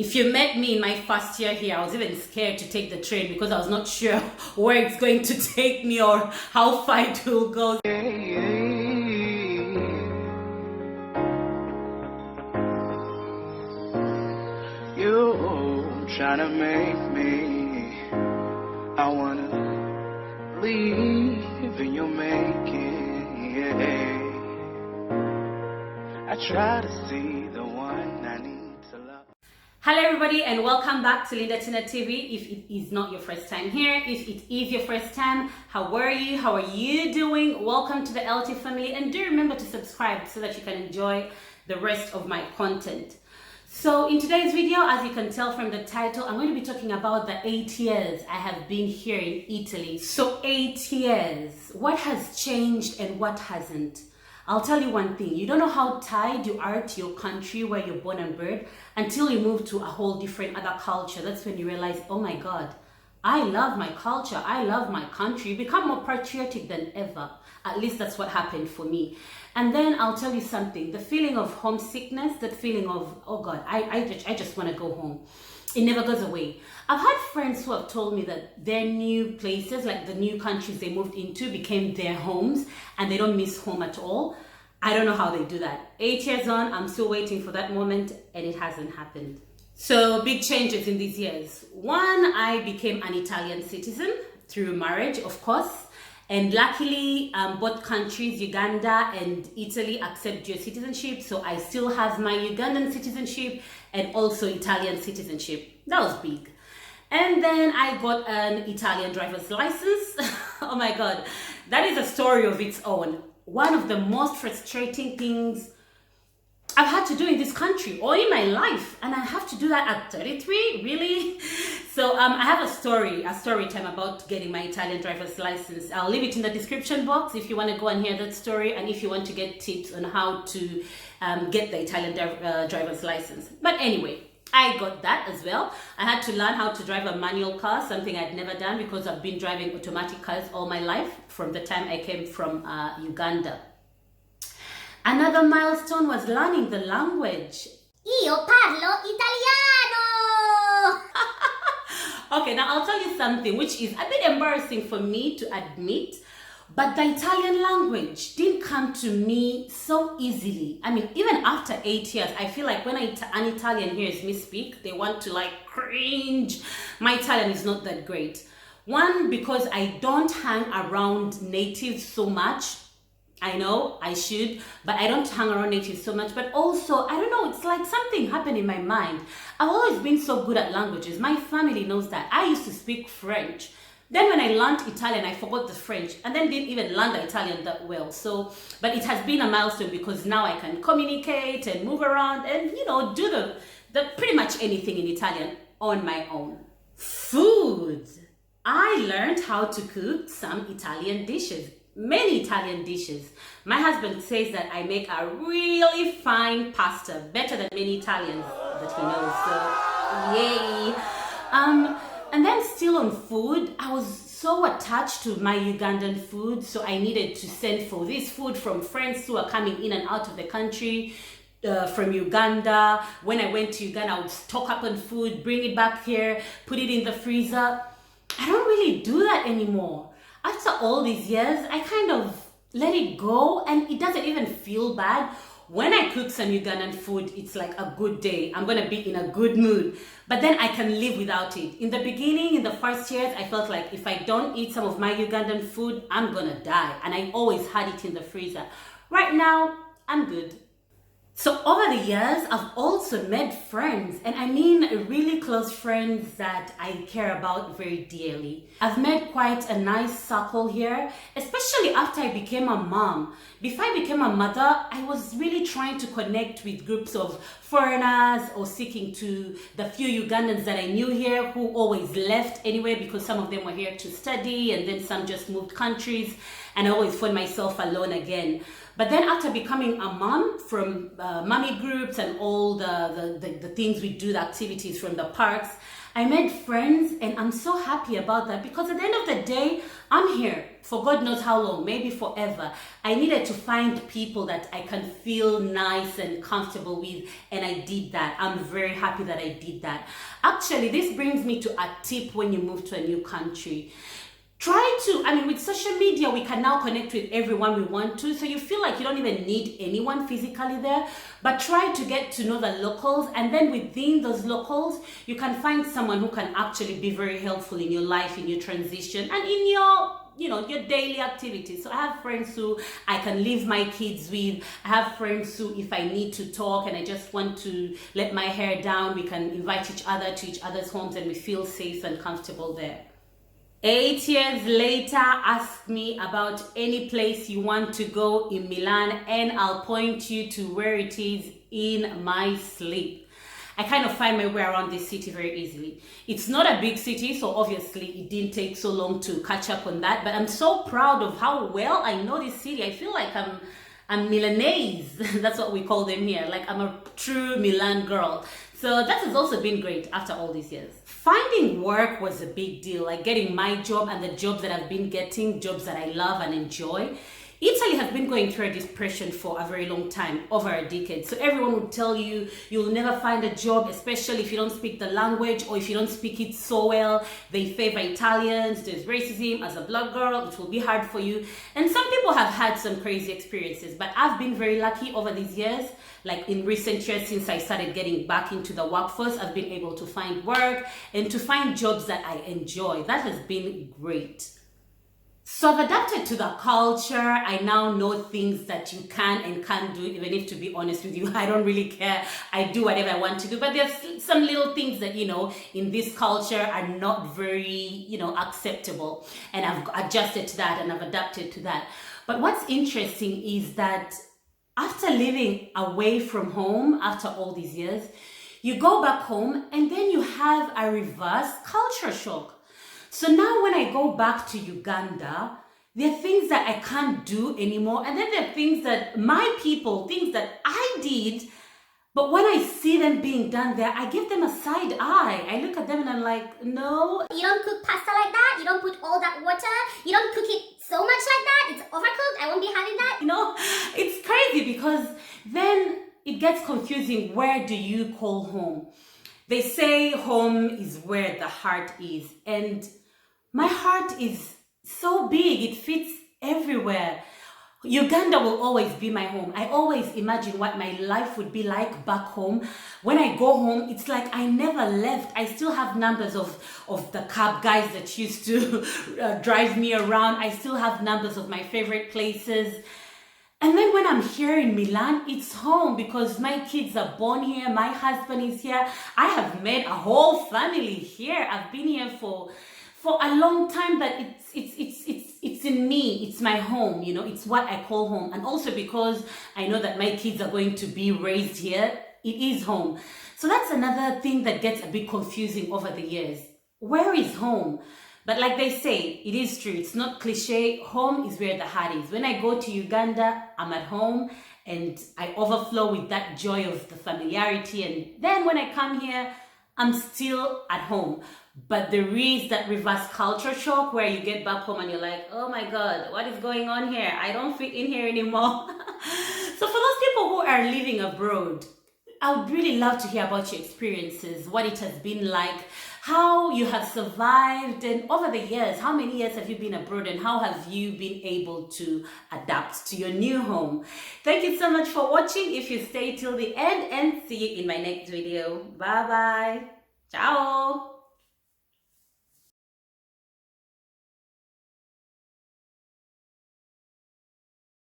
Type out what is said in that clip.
If you met me in my first year here, I was even scared to take the train because I was not sure where it's going to take me or how far it will go. You trying to make me, I wanna leave and you're making, I try to see the one I need to love. Hello everybody and welcome back to Linda Tina TV. If it is not your first time here, if it is your first time, how are you? How are you doing? Welcome to the LT family, and do remember to subscribe so that you can enjoy the rest of my content. So in today's video, as you can tell from the title, I'm going to be talking about the 8 years I have been here in Italy. So 8 years, what has changed and what hasn't? I'll tell you one thing, you don't know how tied you are to your country where you're born and bred until you move to a whole different other culture. That's when you realize, oh my God, I love my culture, I love my country. You become more patriotic than ever. At least that's what happened for me. And then I'll tell you something, the feeling of homesickness, that feeling of, oh God, I just want to go home. It never goes away. I've had friends who have told me that their new places, like the new countries they moved into, became their homes and they don't miss home at all. I don't know how they do that. 8 years on, I'm still waiting for that moment and it hasn't happened. So big changes in these years. One, I became an Italian citizen through marriage, of course. And luckily, both countries, Uganda and Italy, accept dual citizenship. So I still have my Ugandan citizenship and also Italian citizenship. That was big. And then I got an Italian driver's license. Oh my God, that is a story of its own. One of the most frustrating things I've had to do in this country or in my life, and I have to do that at 33, really? So I have a story time about getting my Italian driver's license. I'll leave it in the description box if you want to go and hear that story, and if you want to get tips on how to get the Italian driver's license. But anyway, I got that as well. I had to learn how to drive a manual car, something I'd never done because I've been driving automatic cars all my life from the time I came from Uganda. Another milestone was learning the language. Io parlo italiano! Okay, now I'll tell you something which is a bit embarrassing for me to admit, but the Italian language didn't come to me so easily. I mean, even after 8 years, I feel like when an Italian hears me speak, they want to like cringe. My Italian is not that great. One, because I don't hang around natives so much. I know I should, but I don't hang around natives so much. But also, I don't know, it's like something happened in my mind. I've always been so good at languages. My family knows that. I used to speak French. Then when I learned Italian, I forgot the French and then didn't even learn the Italian that well. So, but it has been a milestone because now I can communicate and move around and, you know, do the pretty much anything in Italian on my own. Food. I learned how to cook some Italian dishes. Many Italian dishes. My husband says that I make a really fine pasta, better than many Italians that he knows, so yay. And then still on food, I was so attached to my Ugandan food, so I needed to send for this food from friends who are coming in and out of the country from Uganda. When I went to Uganda, I would stock up on food, bring it back here, put it in the freezer. I don't really do that anymore. After all these years, I kind of let it go and it doesn't even feel bad. When I cook some Ugandan food, it's like a good day. I'm gonna be in a good mood, but then I can live without it. In the beginning, in the first years, I felt like if I don't eat some of my Ugandan food, I'm gonna die. And I always had it in the freezer. Right now, I'm good. So over the years, I've also made friends, and I mean really close friends that I care about very dearly. I've made quite a nice circle here, especially after I became a mom. Before I became a mother, I was really trying to connect with groups of foreigners or seeking to the few Ugandans that I knew here who always left anyway because some of them were here to study and then some just moved countries, and I always found myself alone again. But then after becoming a mom, from mommy groups and all the things we do, the activities from the parks, I made friends, and I'm so happy about that because at the end of the day, I'm here. for God knows how long, maybe forever. I needed to find people that I can feel nice and comfortable with, and I did that. I'm very happy that I did that. Actually, this brings me to a tip when you move to a new country. With social media, we can now connect with everyone we want to. So you feel like you don't even need anyone physically there, but try to get to know the locals. And then within those locals, you can find someone who can actually be very helpful in your life, in your transition, and in your daily activities. So I have friends who I can leave my kids with. I have friends who, if I need to talk and I just want to let my hair down, we can invite each other to each other's homes and we feel safe and comfortable there. 8 years later, ask me about any place you want to go in Milan and I'll point you to where it is in my sleep. I kind of find my way around this city very easily. It's not a big city, so obviously it didn't take so long to catch up on that, but I'm so proud of how well I know this city. I feel like I'm Milanese. That's what we call them here. Like I'm a true Milan girl. So that has also been great after all these years. Finding work was a big deal, like getting my job and the jobs that I've been getting, jobs that I love and enjoy. Italy has been going through a depression for a very long time, over a decade. So everyone would tell you, you'll never find a job, especially if you don't speak the language or if you don't speak it so well. They favor Italians, there's racism. As a black girl, it will be hard for you. And some people have had some crazy experiences, but I've been very lucky over these years. Like in recent years, since I started getting back into the workforce, I've been able to find work and to find jobs that I enjoy. That has been great. So I've adapted to the culture. I now know things that you can and can't do, even if, to be honest with you, I don't really care. I do whatever I want to do. But there's some little things that, in this culture are not very, acceptable. And I've adjusted to that and I've adapted to that. But what's interesting is that after living away from home, after all these years, you go back home and then you have a reverse culture shock. So now when I go back to Uganda, there are things that I can't do anymore. And then there are things that my people, things that I did, but when I see them being done there, I give them a side eye. I look at them and I'm like, no. You don't cook pasta like that. You don't put all that water. You don't cook it so much like that. It's overcooked. I won't be having that. It's crazy because then it gets confusing. Where do you call home? They say home is where the heart is. And my heart is so big. It fits everywhere. Uganda will always be my home. I always imagine what my life would be like back home. When I go home, it's like I never left. I still have numbers of the cab guys that used to drive me around. I still have numbers of my favorite places. And then when I'm here in Milan, it's home because my kids are born here. My husband is here. I have made a whole family here. I've been here for a long time, but it's in me. It's my home, it's what I call home. And also because I know that my kids are going to be raised here, it is home. So that's another thing that gets a bit confusing over the years. Where is home? But like they say, it is true. It's not cliche. Home is where the heart is. When I go to Uganda, I'm at home and I overflow with that joy of the familiarity. And then when I come here, I'm still at home. But there is that reverse culture shock where you get back home and you're like, oh my God, what is going on here? I don't fit in here anymore. So for those people who are living abroad, I would really love to hear about your experiences, what it has been like, how you have survived, and over the years, how many years have you been abroad and how have you been able to adapt to your new home? Thank you so much for watching. If you stay till the end, and see you in my next video. Bye bye. Ciao.